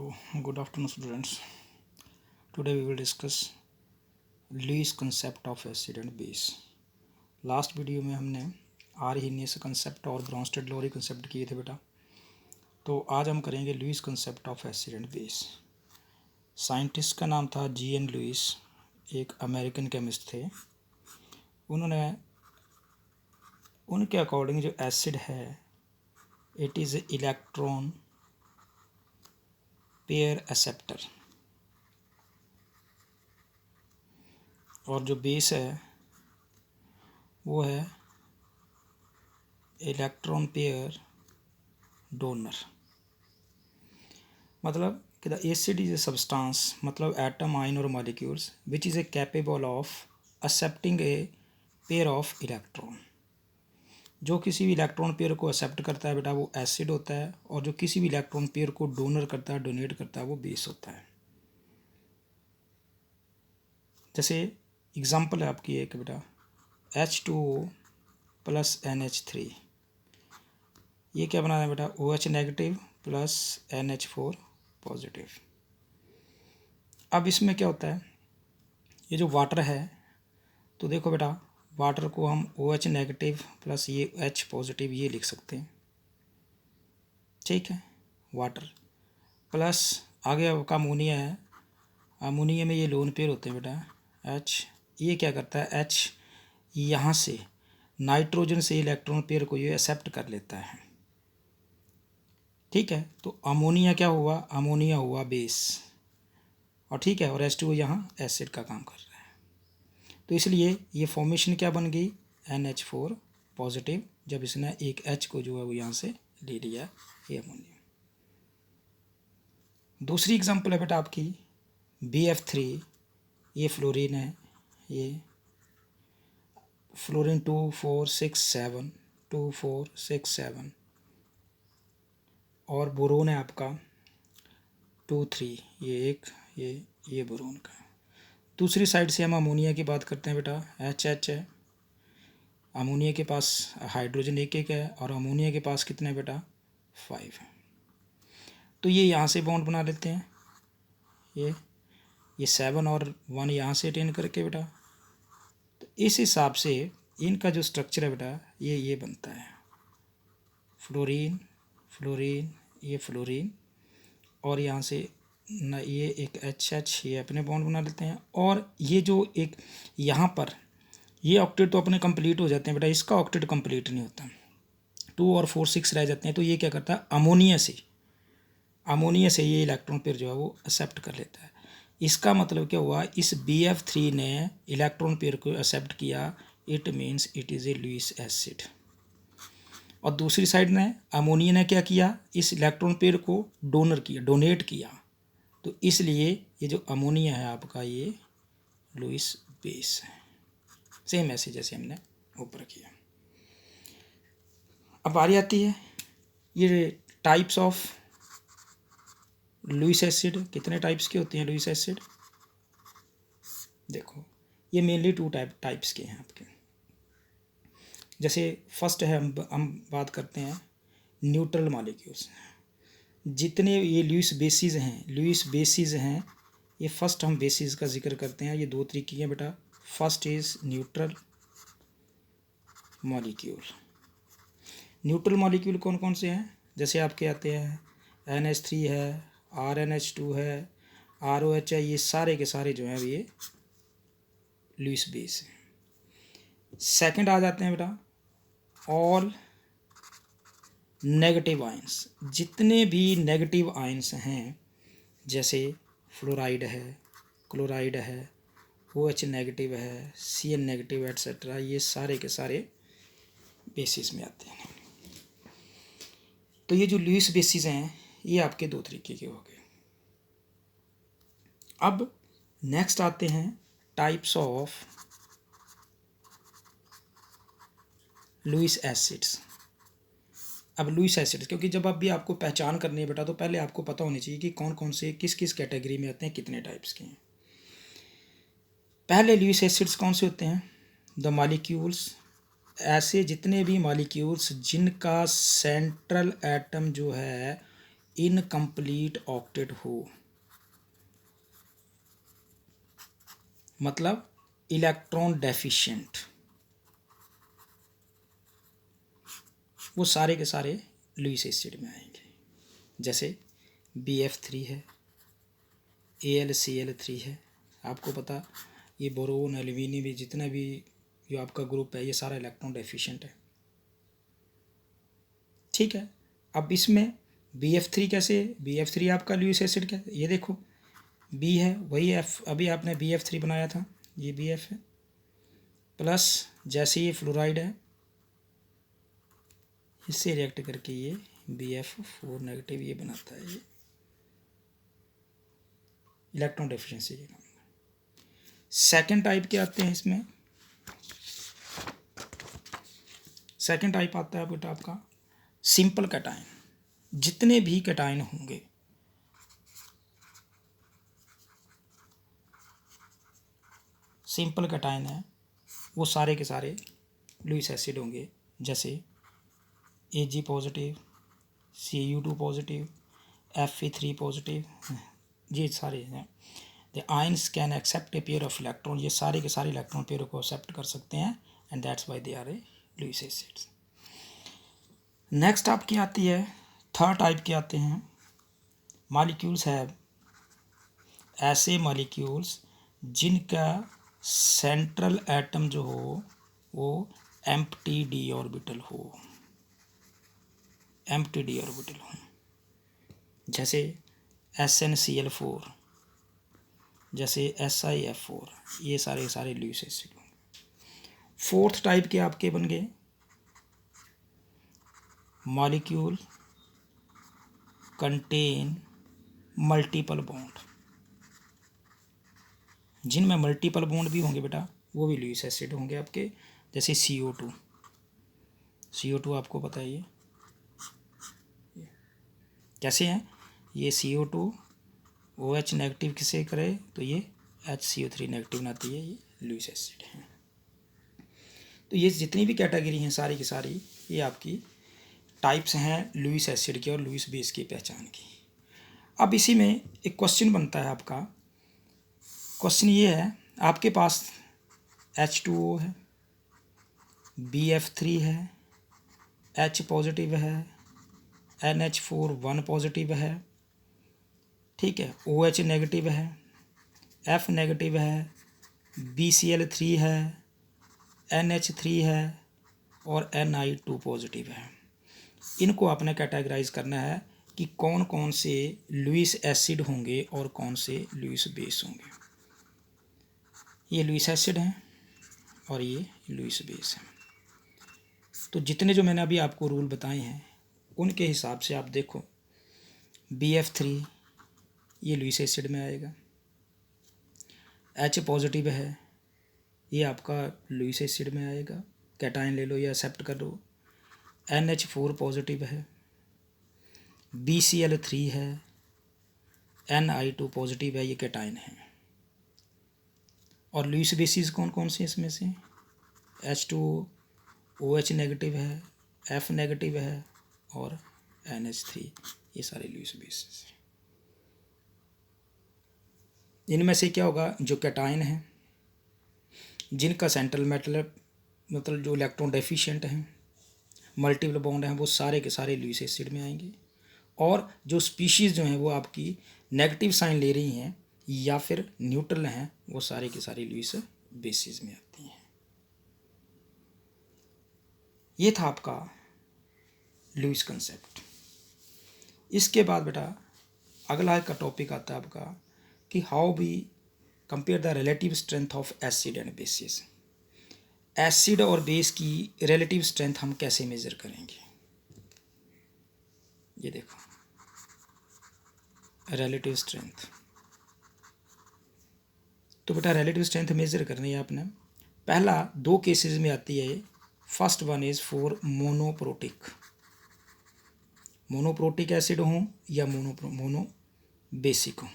So, good afternoon, students. Today we will discuss Lewis concept of acid and base. Last video में हमने Arrhenius concept और Bronsted Lowry concept किए थे बेटा. तो आज हम करेंगे Lewis concept of acid and base. Scientist का नाम था G.N. लुईस, एक अमेरिकन केमिस्ट थे. उन्होंने उनके अकॉर्डिंग जो एसिड है it is electron pair acceptor, और जो बेस है वो है इलेक्ट्रॉन पेयर डोनर. मतलब कि the acid is a substance, मतलब एटम, आयन और molecules which is a capable of accepting A pair of electron. जो किसी भी इलेक्ट्रॉन पेयर को एक्सेप्ट करता है बेटा वो एसिड होता है, और जो किसी भी इलेक्ट्रॉन पेयर को डोनर करता है, डोनेट करता है, वो बेस होता है. जैसे एग्जांपल है आपकी एक बेटा H2O प्लस NH3. ये क्या बनाना है बेटा? OH negative plus NH4 positive. अब इसमें क्या होता है, ये जो वाटर है, तो देखो बेटा वाटर को हम OH नेगेटिव प्लस ये H पॉजिटिव ये लिख सकते हैं. ठीक है, वाटर प्लस आगे आपका अमोनिया है. अमोनिया में ये लोन पेयर होते हैं बेटा H. ये क्या करता है, H यहाँ से नाइट्रोजन से इलेक्ट्रॉन पेयर को ये एक्सेप्ट कर लेता है. ठीक है, तो अमोनिया क्या हुआ, अमोनिया हुआ बेस, और ठीक है, और H2O यहाँ एसिड का काम कर रहा है. तो इसलिए ये फॉर्मेशन क्या बन गई, NH4 पॉजिटिव, जब इसने एक H को जो है वो यहाँ से ले लिया, ये अमोनिया. दूसरी एग्जांपल है बेटा आपकी BF3. ये फ्लोरीन है, ये फ्लोरीन 2467 2467, और बोरोन है आपका 23. ये एक ये बोरोन का. दूसरी साइड से हम अमोनिया की बात करते हैं बेटा HH है. अमोनिया के पास हाइड्रोजन एक है, और अमोनिया के पास कितने बेटा 5 है. तो ये यहाँ से बॉन्ड बना लेते हैं, ये 7 और 1 यहाँ से अटेन करके बेटा. तो इस हिसाब से इनका जो स्ट्रक्चर है बेटा ये बनता है फ्लोरीन फ्लोरीन, ये फ्लोरीन, और यहाँ से न ये एक HH ये अपने बॉन्ड बना लेते हैं. और ये जो एक यहाँ पर ये ऑक्टेट तो अपने कंप्लीट हो जाते हैं बेटा, इसका ऑक्टेट कंप्लीट नहीं होता, 2 और 4 6 रह जाते हैं. तो ये क्या करता है, अमोनिया से ये इलेक्ट्रॉन पेयर जो है वो एक्सेप्ट कर लेता है. इसका मतलब क्या हुआ, इस BF3 ने इलेक्ट्रॉन पेयर को एक्सेप्ट किया, it means it is a Lewis acid. और दूसरी साइड ने अमोनिया ने क्या किया, इस इलेक्ट्रॉन पेयर को डोनर किया, डोनेट किया. तो इसलिए ये जो अमोनिया है आपका ये लुईस बेस है. सेम ऐसे जैसे हमने ऊपर किया. अब बारी आती है ये टाइप्स ऑफ लुईस एसिड. कितने टाइप्स के होते हैं लुईस एसिड? देखो ये मेनली 2 टाइप्स के हैं आपके. जैसे फर्स्ट है, हम बात करते हैं न्यूट्रल मॉलिक्यूल्स. जितने ये लुईस बेसिस हैं, ये फर्स्ट हम बेसिस का जिक्र करते हैं. ये 2 तरीके के हैं बेटा. First is neutral molecule. Neutral molecule कौन कौन से हैं? जैसे आपके आते हैं NH3 है, RNH2 है, ROH है. ये सारे के सारे जो हैं ये लुईस बेस है. सेकंड आ जाते हैं बेटा ऑल नेगेटिव आयंस. जितने भी नेगेटिव आयंस हैं, जैसे फ्लोराइड है, क्लोराइड है, OH नेगेटिव है, Cn नेगेटिव एट्सेट्रा, ये सारे के सारे बेसिस में आते हैं. तो ये जो लुईस बेसिस हैं ये आपके 2 तरीके के हो गए. अब नेक्स्ट आते हैं टाइप्स ऑफ लुईस एसिड्स. अब लुईस एसिड्स, क्योंकि जब अब भी आपको पहचान करनी है बेटा तो पहले आपको पता होनी चाहिए कि कौन कौन से किस किस कैटेगरी में आते हैं, कितने टाइप्स के हैं. पहले लुईस एसिड्स कौन से होते हैं? द मॉलिक्यूल्स, ऐसे जितने भी मॉलिक्यूल्स जिनका सेंट्रल एटम जो है इनकम्प्लीट ऑक्टेट हो, मतलब इलेक्ट्रॉन डेफिशिएंट, वो सारे के सारे लुईस एसिड में आएंगे। जैसे BF3 है, AlCl3 है, आपको पता ये बोरोन एल्यूमिनियम भी जितना भी जो आपका ग्रुप है ये सारा इलेक्ट्रॉन डेफिशिएंट है। ठीक है, अब इसमें BF3 कैसे, BF3 आपका लुईस एसिड क्या, ये देखो B है वही F, अभी आपने BF3 बनाया था, ये BF है, प्लस जैसे ये फ्लोराइड है इससे रिएक्ट करके ये BF4 नेगेटिव ये बनाता है, ये इलेक्ट्रॉन डेफिशिएंसी के काम। सेकेंड टाइप के आते हैं इसमें, सेकेंड टाइप आता है बेटा आपका सिंपल कैटायन। जितने भी कैटायन होंगे सिंपल कैटायन है वो सारे के सारे लुईस एसिड होंगे। जैसे Ag positive, Cu2 positive, Fe3 positive, ये सारे हैं। The ions can accept a pair of electron, ये सारे के सारे इलेक्ट्रॉन पेयर को एक्सेप्ट कर सकते हैं and that's why they are a Lewis acids. Next आपकी आती है थर्ड टाइप के आते हैं मॉलिक्यूल्स है, ऐसे मॉलिक्यूल्स जिनका सेंट्रल एटम जो हो वो एम्प्टी डी ऑर्बिटल हो, एम्प्टी डी ऑर्बिटल हो। जैसे SnCl4, जैसे SiF4, ये सारे सारे लुईस एसिड होंगे। फोर्थ टाइप के आपके बन गए मॉलिक्यूल कंटेन मल्टीपल बॉन्ड, जिनमें मल्टीपल बॉन्ड भी होंगे बेटा वो भी लुईस एसिड होंगे आपके। जैसे CO2, CO2 आपको पता है ये कैसे हैं, ये CO2 OH नेगेटिव किसे करे तो ये HCO3 नेगेटिव बनाती है, ये लुईस एसिड है। तो ये जितनी भी कैटेगरी हैं सारी की सारी ये आपकी टाइप्स हैं लुईस एसिड की और लुईस बेस की पहचान की। अब इसी में एक क्वेश्चन बनता है आपका, क्वेश्चन ये है आपके पास H2O है, BF3 है, H पॉजिटिव है, NH4 1 पॉजिटिव है, ठीक है, OH नेगेटिव है, F नेगेटिव है, BCl3 है, NH3 है और Ni2 पॉजिटिव है। इनको आपने कैटेगराइज करना है कि कौन कौन से लुईस एसिड होंगे और कौन से लुईस बेस होंगे। ये लुईस एसिड हैं और ये लुईस बेस हैं। तो जितने जो मैंने अभी आपको रूल बताए हैं उनके हिसाब से आप देखो BF3 ये लुईस एसिड में आएगा, H पॉजिटिव है ये आपका लुईस एसिड में आएगा, कैटायन ले लो या एक्सेप्ट कर लो। NH4 पॉजिटिव है, BCl3 है, Ni2 पॉजिटिव है, ये कैटायन है। और लुईस बेसिस कौन कौन से इसमें से H2O, OH नेगेटिव है, F नेगेटिव है और NH3, ये सारे लुईस बेसिस हैं। इनमें से क्या होगा, जो कैटायन है जिनका सेंट्रल मेटल मतलब जो इलेक्ट्रॉन डेफिशिएंट हैं, मल्टीपल बॉन्ड हैं, वो सारे के सारे लुईस एसिड में आएंगे। और जो स्पीशीज़ जो हैं वो आपकी नेगेटिव साइन ले रही हैं या फिर न्यूट्रल हैं, वो सारे के सारे लुईस बेसिस में आती हैं। ये था आपका लुईस कंसेप्ट। इसके बाद बेटा अगला का टॉपिक आता है आपका कि how we compare the relative strength of acid and bases. Acid और बेस की रिलेटिव स्ट्रेंथ हम कैसे मेज़र करेंगे। ये देखो रिलेटिव स्ट्रेंथ, तो बेटा रिलेटिव स्ट्रेंथ मेज़र करनी है आपने। पहला दो केसेस में आती है, first one is for monoprotic, monoprotic acid हों या मोनो बेसिक हों।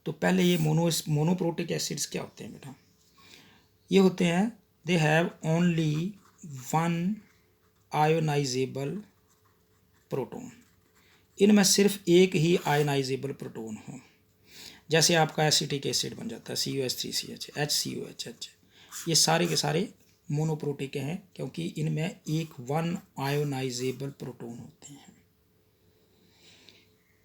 तो पहले ये मोनोप्रोटिक एसिड्स क्या होते हैं बेटा, ये होते हैं they have only one ionisable proton, इनमें सिर्फ एक ही आयनाइजेबल प्रोटॉन हो। जैसे आपका एसिटिक एसिड बन जाता है CuH3CH, HCOH। ये सारे के सारे मोनोप्रोटिक हैं क्योंकि इनमें एक वन आयोनाइजेबल प्रोटॉन होते हैं।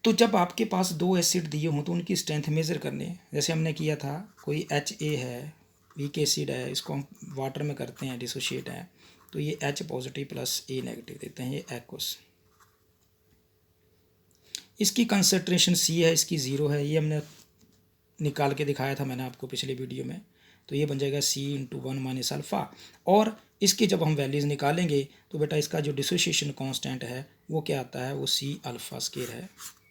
तो जब आपके पास दो एसिड दिए हों तो उनकी स्ट्रेंथ मेज़र करने, जैसे हमने किया था, कोई HA है, वीक एसिड है, इसको हम वाटर में करते हैं डिसोशिएट है, तो ये H positive plus A negative देते हैं, ये एक्वस। इसकी कंसंट्रेशन C है, इसकी 0 है, ये हमने निकाल के दिखाया था मैंने आपको पिछले वीडियो में। तो ये बन जाएगा C/1 - और इसकी जब हम वैल्यूज़ निकालेंगे तो बेटा इसका जो डिसोसिएशन कांस्टेंट है वो क्या आता है, वो C∝² है।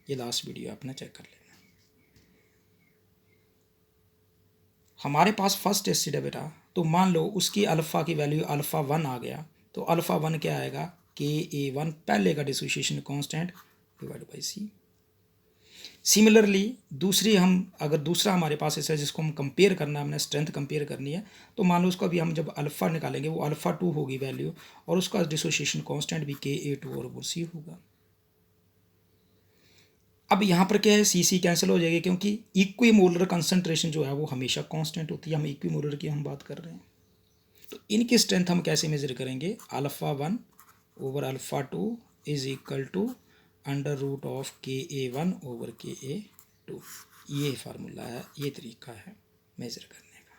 ये लास्ट वीडियो आपने चेक कर लेना। हमारे पास फर्स्ट एसिड है बेटा, तो मान लो उसकी अल्फ़ा की वैल्यू α1 आ गया, तो α1 क्या आएगा, Ka1 पहले का dissociation constant divide by C। Similarly दूसरी हम अगर दूसरा हमारे पास ऐसा है जिसको हम कंपेयर करना है, हमने स्ट्रेंथ कंपेयर करनी है, तो मान लो उसको अभी हम जब अल्फ़ा निकालेंगे वो α2 होगी वैल्यू, और उसका डिसोसिएशन कांस्टेंट भी Ka2 और वो C होगा। अब यहाँ पर क्या है, C कैंसिल हो जाएगी क्योंकि इक्विमोलर कंसंट्रेशन जो है वो हमेशा कांस्टेंट होती है। हम इक्विमोलर की हम बात कर रहे हैं। तो इनकी स्ट्रेंथ हम कैसे मेजर करेंगे, α1 over α2 is equal to √of Ka1 over Ka2। ये फार्मूला है, ये तरीका है मेजर करने का।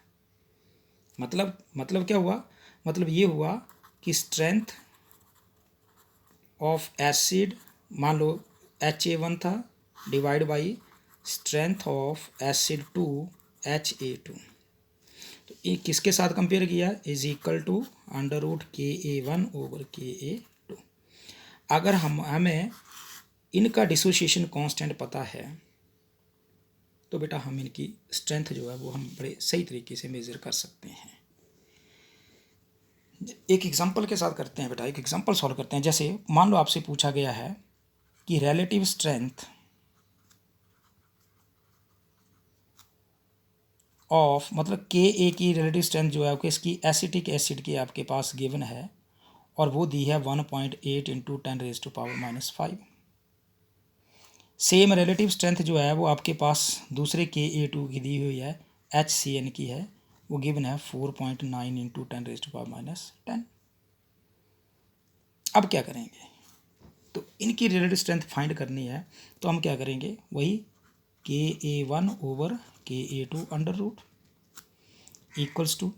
मतलब क्या हुआ, मतलब ये हुआ कि स्ट्रेंथ ऑफ एसिड, मान लो Ha1 था, divide by strength of acid 2 Ha2। तो ये किसके साथ कंपेयर किया, is equal to √Ka1 over Ka2। अगर हमें इनका डिसोसिएशन कांस्टेंट पता है तो बेटा हम इनकी स्ट्रेंथ जो है वो हम बड़े सही तरीके से मेज़र कर सकते हैं। एक एग्जांपल के साथ करते हैं बेटा, एक एग्जांपल सॉल्व करते हैं। जैसे मान लो आपसे पूछा गया है कि रिलेटिव स्ट्रेंथ ऑफ, मतलब Ka की रिलेटिव स्ट्रेंथ जो है इसकी एसिटिक एसिड की आपके पास गिवन है और वो दी है 1.8 इंटू 10⁻⁻⁵। सेम रिलेटिव स्ट्रेंथ जो है वो आपके पास दूसरे Ka2 की दी हुई है, HCN की है, वो गिवन है 4.9 इंटू 10⁻⁻10। अब क्या करेंगे, तो इनकी रिलेटिव स्ट्रेंथ फाइंड करनी है, तो हम क्या करेंगे, वही Ka1 over Ka2 under root equals to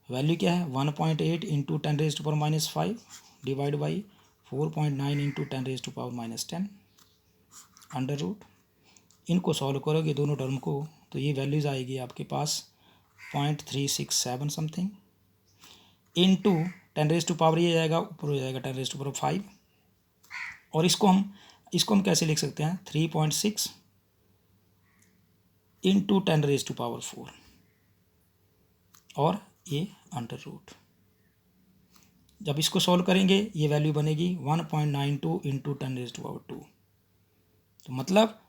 value क्या है 1.8 into 10⁻⁻5 divide by 4.9 into 10⁻⁻10 under root. इनको सॉल्व करोगे दोनों टर्म को तो ये वैल्यूज़ आएगी आपके पास 0.367 समथिंग इंटू 10⁻, ये जाएगा ऊपर हो जाएगा 10⁻5, और इसको हम कैसे लिख सकते हैं 3.6 इंटू 10⁻4 और ये अंडर रूट। जब इसको सॉल्व करेंगे ये वैल्यू बनेगी 1.92 इंटू 10⁻²। तो मतलब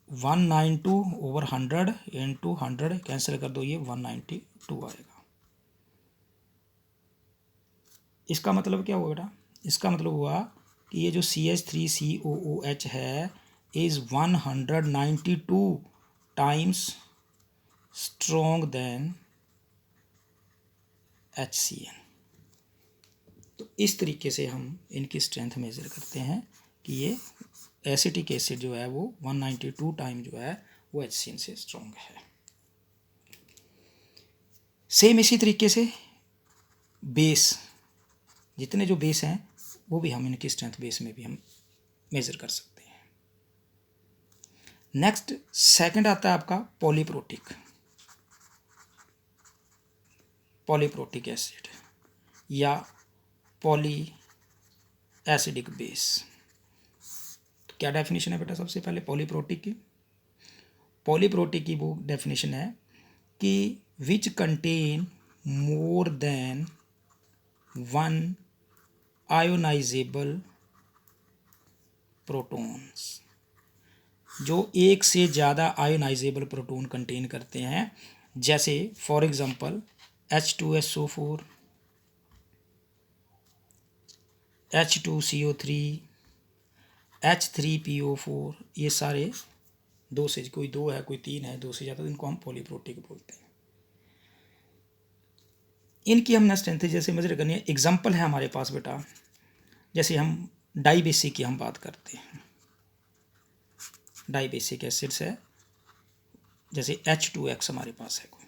192 ओवर 100 इंटू 100 कैंसिल कर दो, ये 192 आएगा। इसका मतलब क्या हुआ बेटा, इसका मतलब हुआ कि ये जो CH3COOH है is 192 times strong than HCN। तो इस तरीके से हम इनकी स्ट्रेंथ मेज़र करते हैं कि ये एसिटिक एसिड जो है वो 192 टाइम जो है वो HCN से स्ट्रॉन्ग है। सेम इसी तरीके से बेस, जितने जो बेस हैं वो भी हम इनकी स्ट्रेंथ बेस में भी हम मेज़र कर सकते हैं। नेक्स्ट सेकंड आता है आपका पॉलीप्रोटिक एसिड या पॉली एसिडिक बेस। तो क्या डेफिनेशन है बेटा, सबसे पहले पॉलीप्रोटिक की वो डेफिनेशन है कि which contain more than one ionisable protons, जो एक से ज़्यादा आयोनाइजेबल प्रोटॉन कंटेन करते हैं। जैसे for example H2SO4, H2CO3, H3PO4, ये सारे दो से, कोई दो है कोई तीन है, दो से ज़्यादा, इनको हम पॉलीप्रोटिक बोलते हैं। इनकी हमने स्ट्रेंथ जैसे मेजर करनी है। एग्जाम्पल है हमारे पास बेटा, जैसे हम डाइबेसिक की हम बात करते हैं, डाइबेसिक एसिड्स है, जैसे H2X हमारे पास है कोई,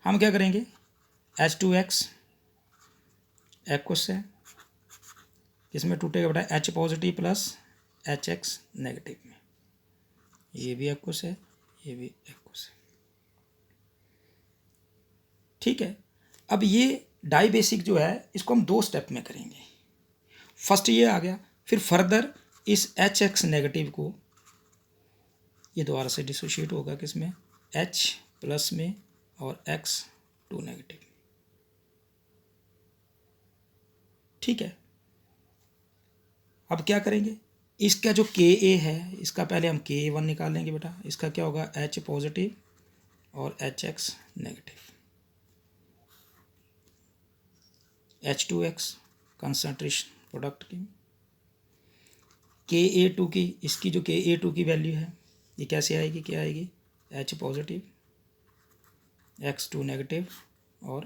हम क्या करेंगे, H2X एक्वस है, इसमें टूटेगा बेटा H positive plus HX negative में, ये भी एक्वस है, ये भी एक्वस है, ठीक है। अब ये डाइबेसिक जो है इसको हम दो स्टेप में करेंगे। फर्स्ट ये आ गया, फिर फर्दर इस HX नेगेटिव को ये दोबारा से डिसोशिएट होगा किसमें, H प्लस में और X2 नेगेटिव, ठीक है। अब क्या करेंगे, इसका जो Ka है इसका पहले हम Ka1 निकाल लेंगे बेटा, इसका क्या होगा H पॉजिटिव और HX negative, H2X concentration product की, Ka2 की, इसकी जो Ka2 की वैल्यू है ये कैसे आएगी, क्या आएगी, H पॉजिटिव X2 नेगेटिव और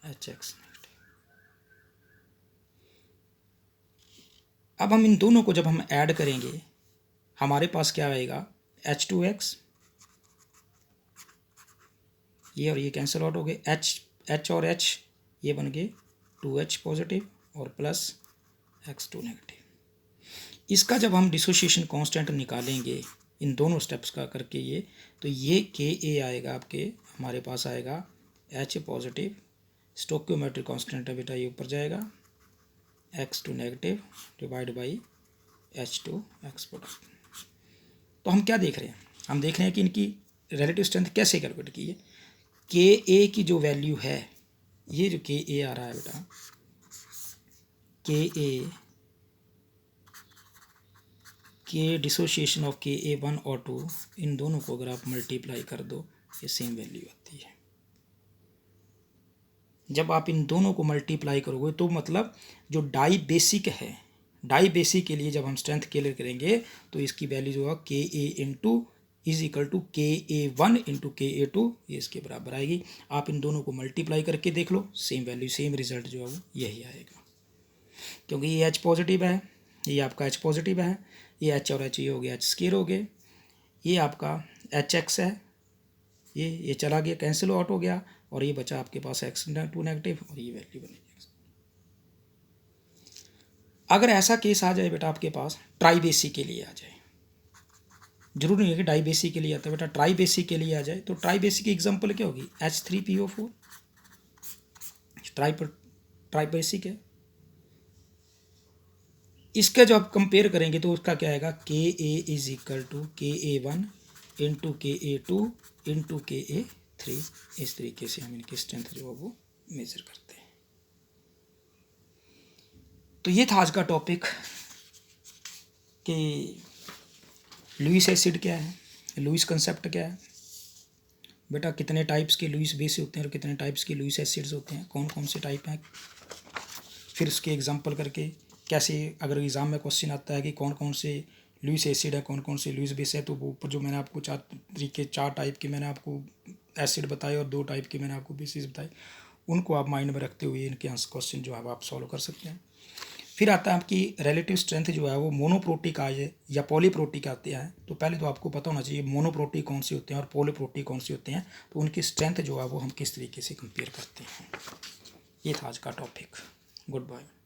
HX नेगेटिव। अब हम इन दोनों को जब हम ऐड करेंगे हमारे पास क्या आएगा, H2X, ये और ये कैंसिल आउट हो गए, H और H ये बन गए 2H पॉजिटिव और प्लस X2 नेगेटिव। इसका जब हम डिसोसिएशन कांस्टेंट निकालेंगे इन दोनों स्टेप्स का करके ये, तो ये Ka आएगा आपके, हमारे पास आएगा H पॉजिटिव, स्टोक्योमेट्रिक कांस्टेंट है बेटा ये ऊपर जाएगा, X2 negative divide by H2X product. तो हम क्या देख रहे हैं, हम देख रहे हैं कि इनकी रिलेटिव स्ट्रेंथ कैसे कैलकुलेट की है। Ka की जो वैल्यू है, ये जो Ka आ रहा है बेटा, के डिसोसिएशन ऑफ Ka1 और 2, इन दोनों को अगर आप मल्टीप्लाई कर दो ये सेम वैल्यू आती है। जब आप इन दोनों को मल्टीप्लाई करोगे तो मतलब जो डाई बेसिक है, डाई बेसिक के लिए जब हम स्ट्रेंथ कैलकुलेट करेंगे तो इसकी वैल्यू जो है Ka into is equal to Ka1 into Ka2, ये इसके बराबर आएगी। आप इन दोनों को मल्टीप्लाई करके देख लो, सेम वैल्यू सेम रिजल्ट जो है वो यही आएगा, क्योंकि ये H पॉजिटिव है, ये आपका H पॉजिटिव है, ये H और H ये हो गया H स्केयर हो गए, ये आपका HX है, ये चला गया कैंसिल आउट हो गया, और ये बचा आपके पास X2 नेगेटिव और ये वैल्यू बनेगी। अगर ऐसा केस आ जाए बेटा आपके पास ट्राई बेसिक के लिए आ जाए, जरूरी नहीं है कि डाई बेसिक के लिए आता है बेटा, ट्राई बेसिक के लिए आ जाए, तो ट्राई बेसिक की एग्जांपल क्या होगी, H3PO4 ट्राई बेसिक है। इसका जो आप कंपेयर करेंगे तो उसका क्या आएगा, Ka is equal to Ka1 into Ka2 into Ka3। इस तरीके से हम इनकी स्ट्रेंथ जो है वो मेजर करते हैं। तो ये था आज का टॉपिक कि लुईस एसिड क्या है, लुईस कंसेप्ट क्या है बेटा, कितने टाइप्स के लुईस बेस होते हैं और कितने टाइप्स के लुईस एसिड्स होते हैं, कौन कौन से टाइप हैं, फिर उसके एग्जांपल करके कैसे, अगर एग्ज़ाम में क्वेश्चन आता है कि कौन कौन से लुईस एसिड है, कौन कौन से लुईस बेस है, तो वो ऊपर जो मैंने आपको चार टाइप के मैंने आपको एसिड बताए और 2 टाइप के मैंने आपको बेसिस बताए, उनको आप माइंड में रखते हुए इनके आंसर क्वेश्चन जो है आप सॉल्व कर सकते हैं। फिर आता है आपकी रिलेटिव स्ट्रेंथ जो है वो मोनोप्रोटिक आ जाए या पॉलीप्रोटिक आते हैं, तो पहले तो आपको पता होना चाहिए मोनोप्रोटिक कौन से होते हैं और पॉलीप्रोटिक कौन से होते हैं, तो उनकी स्ट्रेंथ जो है वो हम किस तरीके से कंपेयर करते हैं। ये था आज का टॉपिक। Good bye.